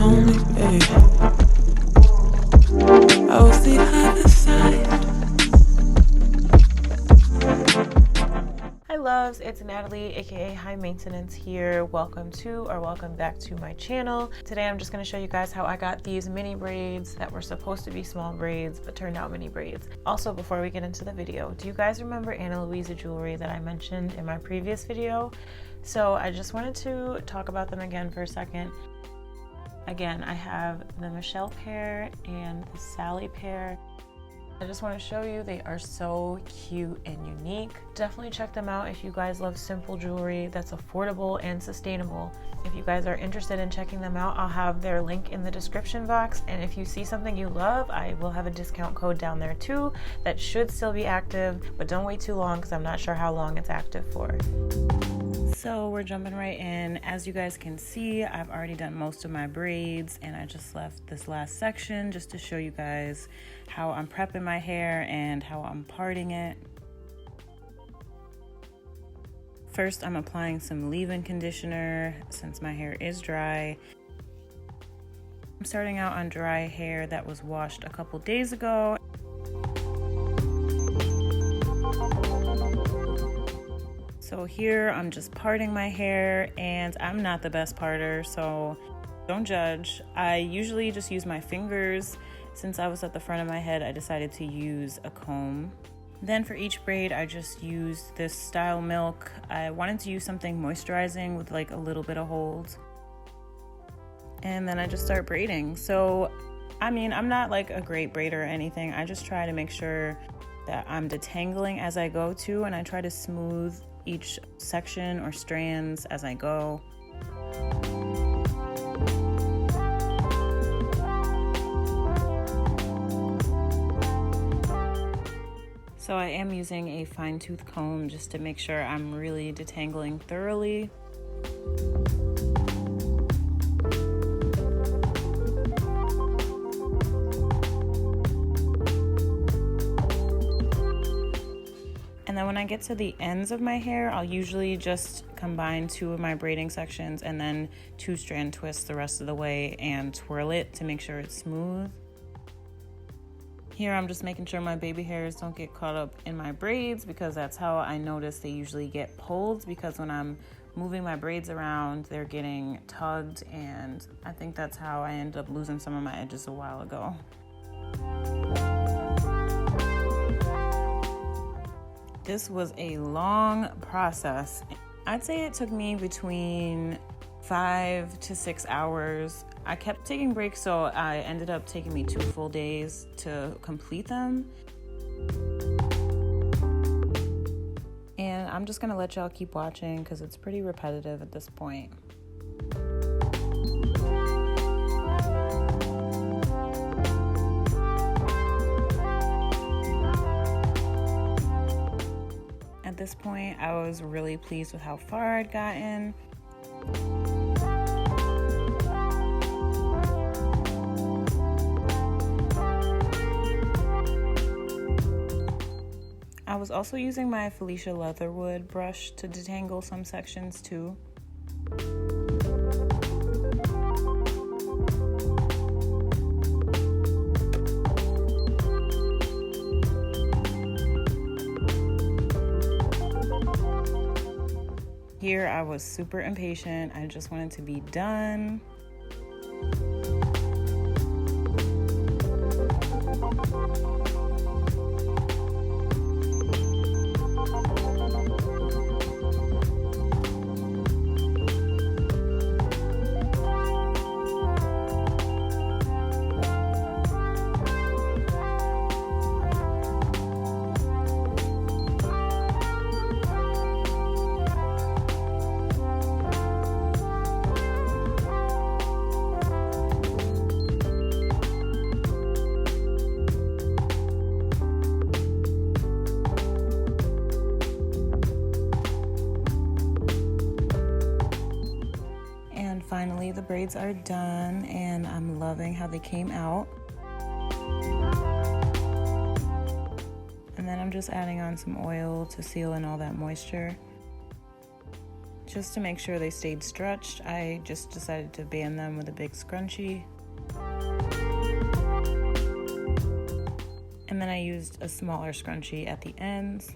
only way. I was the other side. Hi loves, it's Natalie aka Highmane10ance here. Welcome back to my channel. Today I'm just going to show you guys how I got these mini braids that were supposed to be small braids but turned out mini braids. Also, before we get into the video, do you guys remember Ana Luisa jewelry that I mentioned in my previous video? So I just wanted to talk about them again for a second. Again, I have the Mielle pair and the Sally pair. I just want to show you they are so cute and unique. Definitely check them out if you guys love simple jewelry that's affordable and sustainable. If you guys are interested in checking them out, I'll have their link in the description box, and if you see something you love, I will have a discount code down there too that should still be active, but don't wait too long because I'm not sure how long it's active for. So we're jumping right in. As you guys can see, I've already done most of my braids, and I just left this last section just to show you guys how I'm prepping my hair and how I'm parting it. First, I'm applying some leave-in conditioner since my hair is dry. I'm starting out on dry hair that was washed a couple days ago. So here I'm just parting my hair, and I'm not the best parter, so don't judge. I usually just use my fingers. Since I was at the front of my head, I decided to use a comb. Then for each braid, I just used this Style Milk. I wanted to use something moisturizing with like a little bit of hold. And then I just start braiding. So, I mean, I'm not like a great braider or anything. I just try to make sure that I'm detangling as I go too, and I try to smooth each section or strands as I go. So I am using a fine-tooth comb just to make sure I'm really detangling thoroughly. And then when I get to the ends of my hair, I'll usually just combine two of my braiding sections and then two strand twists the rest of the way and twirl it to make sure it's smooth. Here I'm just making sure my baby hairs don't get caught up in my braids, because that's how I notice they usually get pulled, because when I'm moving my braids around, they're getting tugged, and I think that's how I ended up losing some of my edges a while ago. This was a long process. I'd say it took me between 5 to 6 hours. I kept taking breaks, so I ended up taking me 2 full days to complete them. And I'm just gonna let y'all keep watching because it's pretty repetitive at this point. At this point, I was really pleased with how far I'd gotten. I was also using my Felicia Leatherwood brush to detangle some sections too. Here I was super impatient. I just wanted to be done. Finally, the braids are done, and I'm loving how they came out. And then I'm just adding on some oil to seal in all that moisture. Just to make sure they stayed stretched, I just decided to band them with a big scrunchie. And then I used a smaller scrunchie at the ends.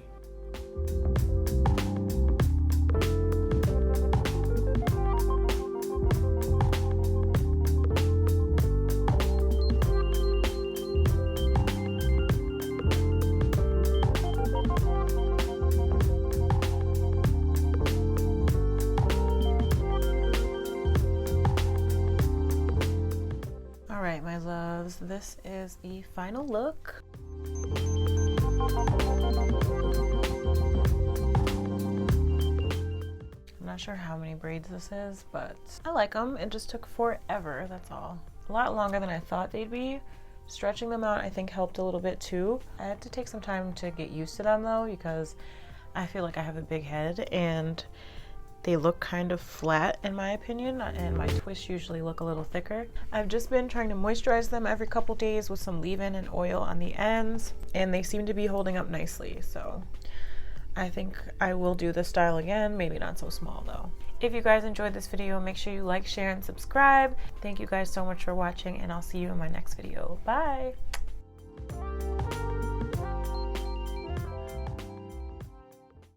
All right, my loves, this is the final look. I'm not sure how many braids this is, but I like them. It just took forever, that's all. A lot longer than I thought they'd be. Stretching them out I think helped a little bit too. I had to take some time to get used to them though, because I feel like I have a big head and they look kind of flat in my opinion, and my twists usually look a little thicker. I've just been trying to moisturize them every couple days with some leave-in and oil on the ends, and they seem to be holding up nicely, so I think I will do this style again, maybe not so small though. If you guys enjoyed this video, make sure you like, share, and subscribe. Thank you guys so much for watching, and I'll see you in my next video. Bye!